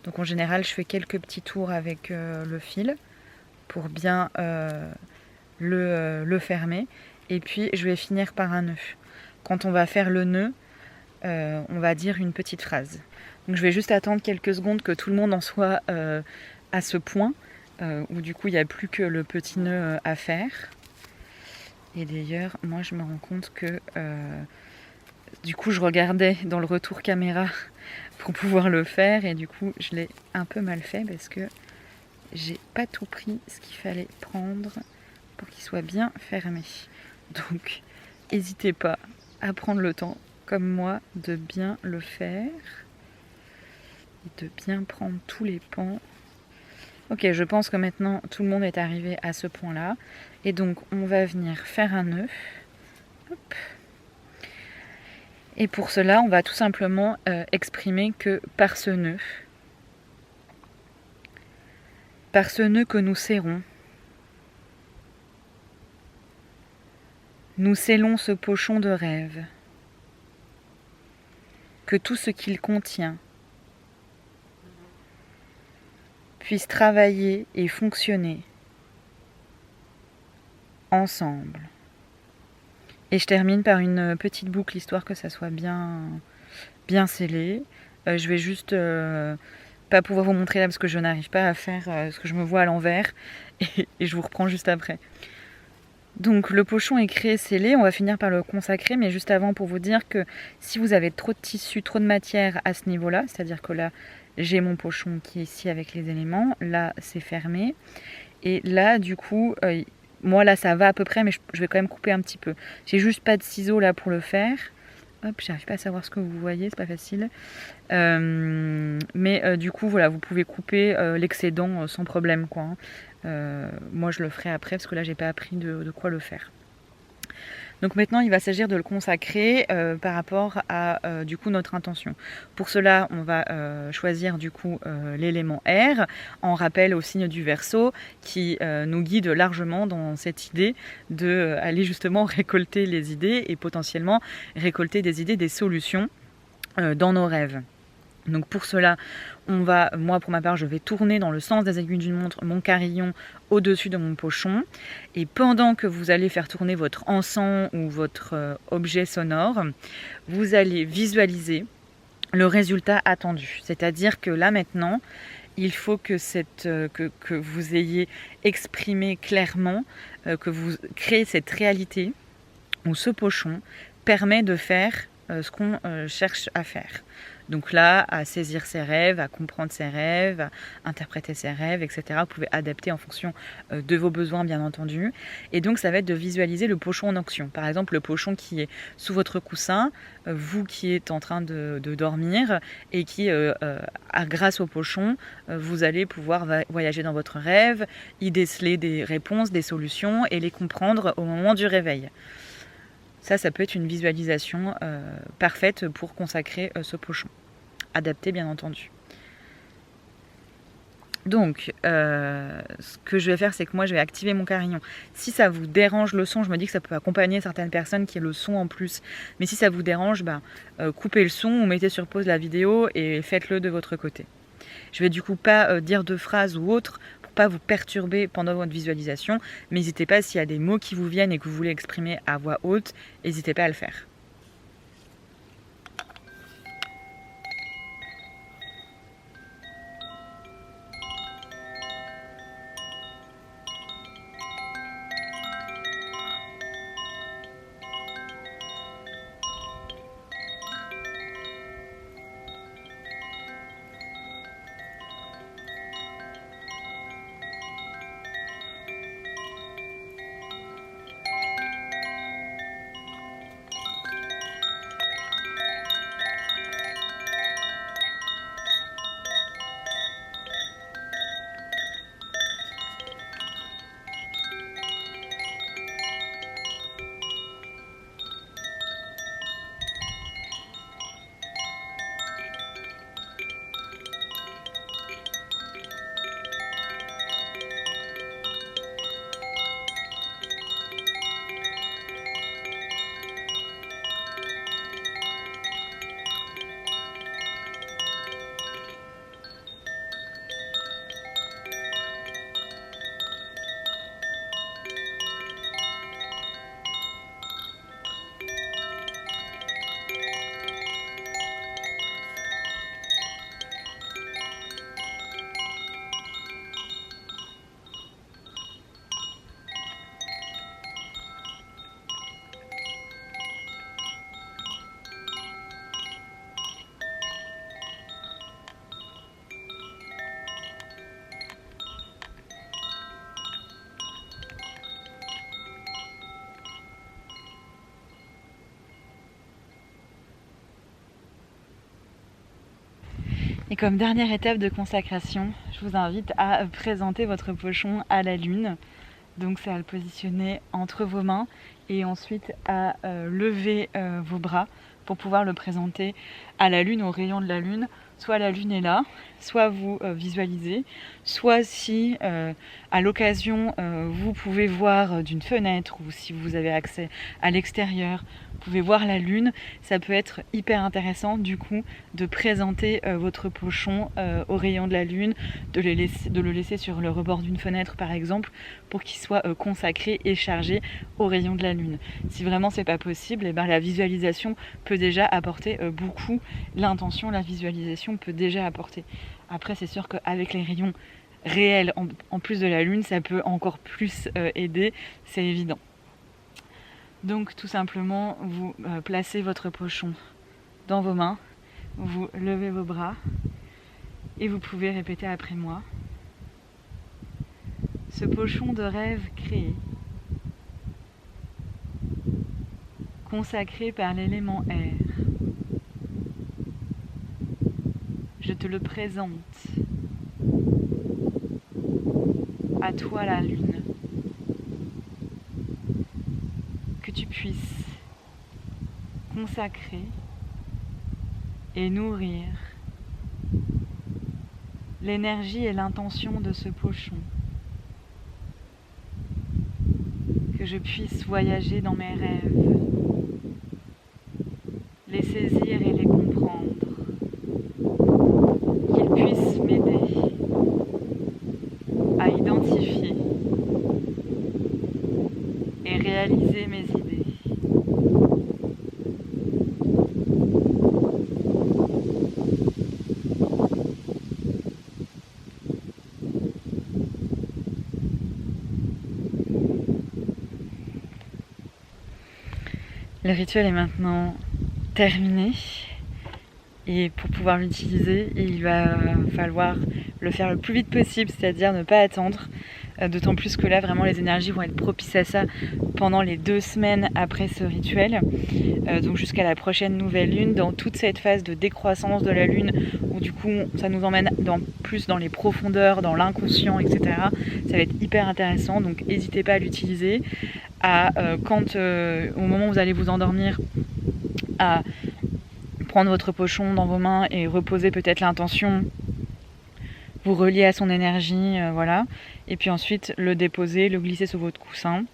Donc en général, je fais quelques petits tours avec le fil pour bien le fermer. Et puis, je vais finir par un nœud. Quand on va faire le nœud, on va dire une petite phrase. Donc je vais juste attendre quelques secondes que tout le monde en soit à ce point, où du coup, il n'y a plus que le petit nœud à faire. Et d'ailleurs, moi, je me rends compte que du coup, je regardais dans le retour caméra pour pouvoir le faire et du coup, je l'ai un peu mal fait parce que j'ai pas tout pris ce qu'il fallait prendre pour qu'il soit bien fermé. Donc, n'hésitez pas à prendre le temps, comme moi, de bien le faire et de bien prendre tous les pans. Ok, je pense que maintenant tout le monde est arrivé à ce point-là. Et donc, on va venir faire un nœud. Hop. Et pour cela, on va tout simplement exprimer que par ce nœud que nous serrons, nous scellons ce pochon de rêve, que tout ce qu'il contient puisse travailler et fonctionner ensemble. Et je termine par une petite boucle, histoire que ça soit bien scellé. Je vais juste pas pouvoir vous montrer là parce que je n'arrive pas à faire ce que je me vois à l'envers et je vous reprends juste après. Donc le pochon est créé, scellé, on va finir par le consacrer, mais juste avant pour vous dire que si vous avez trop de tissu, trop de matière à ce niveau-là, c'est-à-dire que là j'ai mon pochon qui est ici avec les éléments, là c'est fermé, et là du coup, moi là ça va à peu près, mais je vais quand même couper un petit peu. J'ai juste pas de ciseaux là pour le faire. Hop, j'arrive pas à savoir ce que vous voyez, c'est pas facile. Mais du coup, voilà, vous pouvez couper l'excédent sans problème, quoi. Moi, je le ferai après parce que là, j'ai pas appris de quoi le faire. Donc maintenant, il va s'agir de le consacrer par rapport à du coup notre intention. Pour cela, on va choisir du coup l'élément R en rappel au signe du Verseau qui nous guide largement dans cette idée de aller justement récolter les idées et potentiellement récolter des idées, des solutions dans nos rêves. Donc pour cela, moi pour ma part, je vais tourner dans le sens des aiguilles d'une montre mon carillon au-dessus de mon pochon. Et pendant que vous allez faire tourner votre encens ou votre objet sonore, vous allez visualiser le résultat attendu. C'est-à-dire que là maintenant, il faut que vous ayez exprimé clairement, que vous créez cette réalité où ce pochon permet de faire ce qu'on cherche à faire. Donc là, à saisir ses rêves, à comprendre ses rêves, à interpréter ses rêves, etc. Vous pouvez adapter en fonction de vos besoins, bien entendu. Et donc, ça va être de visualiser le pochon en action. Par exemple, le pochon qui est sous votre coussin, vous qui êtes en train de dormir et qui, grâce au pochon, vous allez pouvoir voyager dans votre rêve, y déceler des réponses, des solutions et les comprendre au moment du réveil. Ça peut être une visualisation parfaite pour consacrer ce pochon. Adapté, bien entendu. Donc, ce que je vais faire, c'est que moi, je vais activer mon carillon. Si ça vous dérange le son, je me dis que ça peut accompagner certaines personnes qui aient le son en plus. Mais si ça vous dérange, coupez le son ou mettez sur pause la vidéo et faites-le de votre côté. Je vais du coup pas dire de phrases ou autres pour pas vous perturber pendant votre visualisation. Mais n'hésitez pas, s'il y a des mots qui vous viennent et que vous voulez exprimer à voix haute, n'hésitez pas à le faire. Et comme dernière étape de consacration, je vous invite à présenter votre pochon à la lune. Donc c'est à le positionner entre vos mains et ensuite à lever vos bras pour pouvoir le présenter à la lune, au rayon de la lune. Soit la lune est là, soit vous visualisez, soit si à l'occasion vous pouvez voir d'une fenêtre ou si vous avez accès à l'extérieur, vous pouvez voir la lune. Ça peut être hyper intéressant du coup de présenter votre pochon au rayon de la lune, de le laisser sur le rebord d'une fenêtre par exemple, pour qu'il soit consacré et chargé au rayon de la lune. Si vraiment c'est pas possible, et ben la visualisation peut déjà apporter beaucoup. L'intention, la visualisation peut déjà apporter. Après c'est sûr qu'avec les rayons réels en plus de la lune, ça peut encore plus aider, c'est évident. Donc tout simplement, vous placez votre pochon dans vos mains, vous levez vos bras et vous pouvez répéter après moi. Ce pochon de rêve créé, consacré par l'élément air, je te le présente, à toi la lune, que tu puisses consacrer et nourrir l'énergie et l'intention de ce pochon, que je puisse voyager dans mes rêves, les saisir et les comprendre, qu'ils puissent m'aider à identifier et réaliser mes idées. Le rituel est maintenant terminé et pour pouvoir l'utiliser, il va falloir le faire le plus vite possible, c'est-à-dire ne pas attendre, d'autant plus que là vraiment les énergies vont être propices à ça pendant les 2 semaines après ce rituel, donc jusqu'à la prochaine nouvelle lune, dans toute cette phase de décroissance de la lune où du coup ça nous emmène plus dans les profondeurs, dans l'inconscient, etc. Ça va être hyper intéressant, donc n'hésitez pas à l'utiliser. Au moment où vous allez vous endormir, à prendre votre pochon dans vos mains et reposer peut-être l'intention, vous relier à son énergie, voilà, et puis ensuite le déposer, le glisser sur votre coussin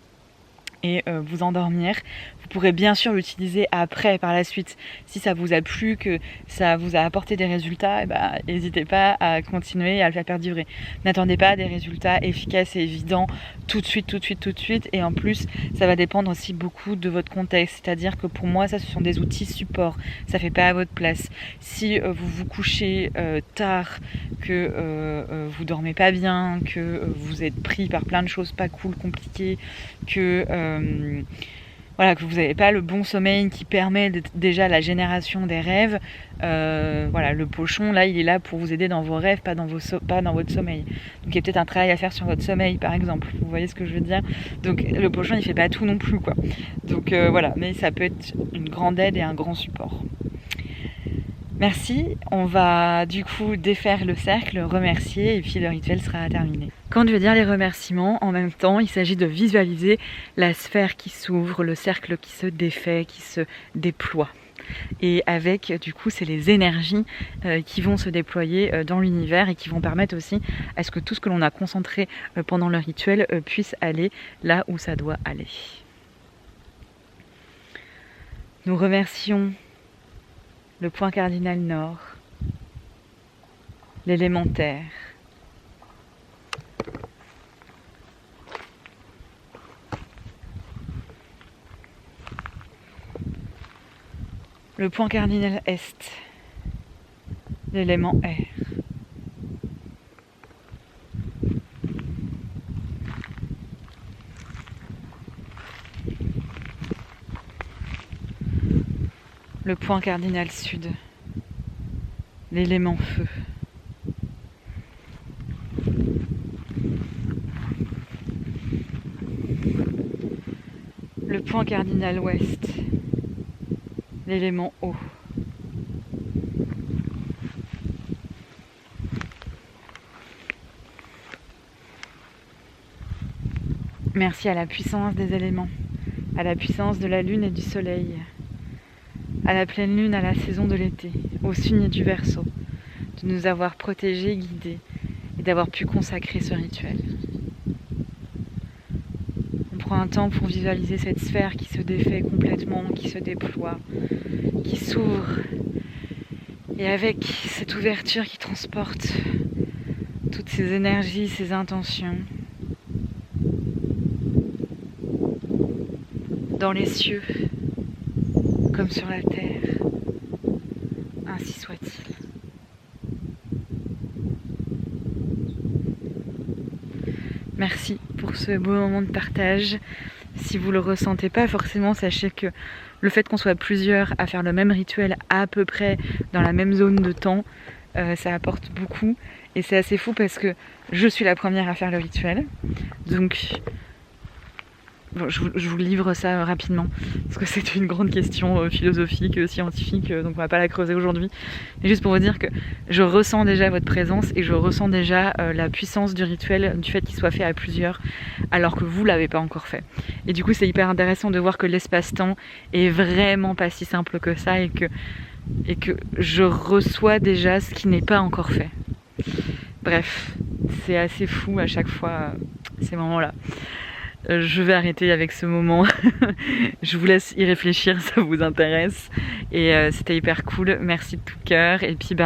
et vous endormir. Vous pourrez bien sûr l'utiliser après, par la suite, si ça vous a plu, que ça vous a apporté des résultats, n'hésitez pas à continuer et à le faire perdurer. N'attendez pas des résultats efficaces et évidents tout de suite, et en plus ça va dépendre aussi beaucoup de votre contexte, c'est-à-dire que pour moi ça ce sont des outils support, ça fait pas à votre place. Si vous vous couchez tard, que vous dormez pas bien, que vous êtes pris par plein de choses pas cool, compliquées, que que vous n'avez pas le bon sommeil qui permet déjà la génération des rêves, le pochon là il est là pour vous aider dans vos rêves, pas dans votre sommeil. Donc il y a peut-être un travail à faire sur votre sommeil par exemple, vous voyez ce que je veux dire. Donc le pochon il fait pas tout non plus quoi. Donc mais ça peut être une grande aide et un grand support. Merci, on va du coup défaire le cercle, remercier et puis le rituel sera terminé. Quand je vais dire les remerciements, en même temps, il s'agit de visualiser la sphère qui s'ouvre, le cercle qui se défait, qui se déploie. Et avec, du coup, c'est les énergies qui vont se déployer dans l'univers et qui vont permettre aussi à ce que tout ce que l'on a concentré pendant le rituel puisse aller là où ça doit aller. Nous remercions le point cardinal nord, l'élémentaire, le point cardinal est, l'élément air, le point cardinal sud, l'élément feu, le point cardinal ouest, l'élément eau, Merci à la puissance des éléments, à la puissance de la lune et du soleil, à la pleine lune, à la saison de l'été, au signe du Verseau, de nous avoir protégés, guidés et d'avoir pu consacrer ce rituel. On prend un temps pour visualiser cette sphère qui se défait complètement, qui se déploie, qui s'ouvre, et avec cette ouverture qui transporte toutes ces énergies, ces intentions dans les cieux comme sur la terre, ainsi soit-il. Merci pour ce beau moment de partage. Si vous ne le ressentez pas forcément, sachez que le fait qu'on soit plusieurs à faire le même rituel à peu près dans la même zone de temps, ça apporte beaucoup. Et c'est assez fou parce que je suis la première à faire le rituel. Donc, bon, je vous livre ça rapidement parce que c'est une grande question philosophique, scientifique, donc on va pas la creuser aujourd'hui. Mais juste pour vous dire que je ressens déjà votre présence et je ressens déjà la puissance du rituel, du fait qu'il soit fait à plusieurs, alors que vous l'avez pas encore fait. Et du coup, c'est hyper intéressant de voir que l'espace-temps est vraiment pas si simple que ça et que je reçois déjà ce qui n'est pas encore fait. Bref, c'est assez fou à chaque fois ces moments-là. Je vais arrêter avec ce moment. Je vous laisse y réfléchir, ça vous intéresse. Et c'était hyper cool. Merci de tout cœur. Et puis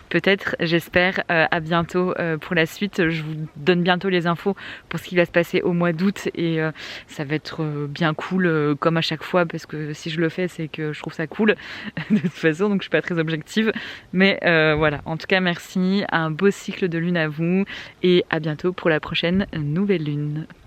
peut-être, j'espère, à bientôt pour la suite. Je vous donne bientôt les infos pour ce qui va se passer au mois d'août. Et ça va être bien cool comme à chaque fois. Parce que si je le fais, c'est que je trouve ça cool. De toute façon, donc je suis pas très objective. Mais voilà, en tout cas, merci. Un beau cycle de lune à vous. Et à bientôt pour la prochaine nouvelle lune.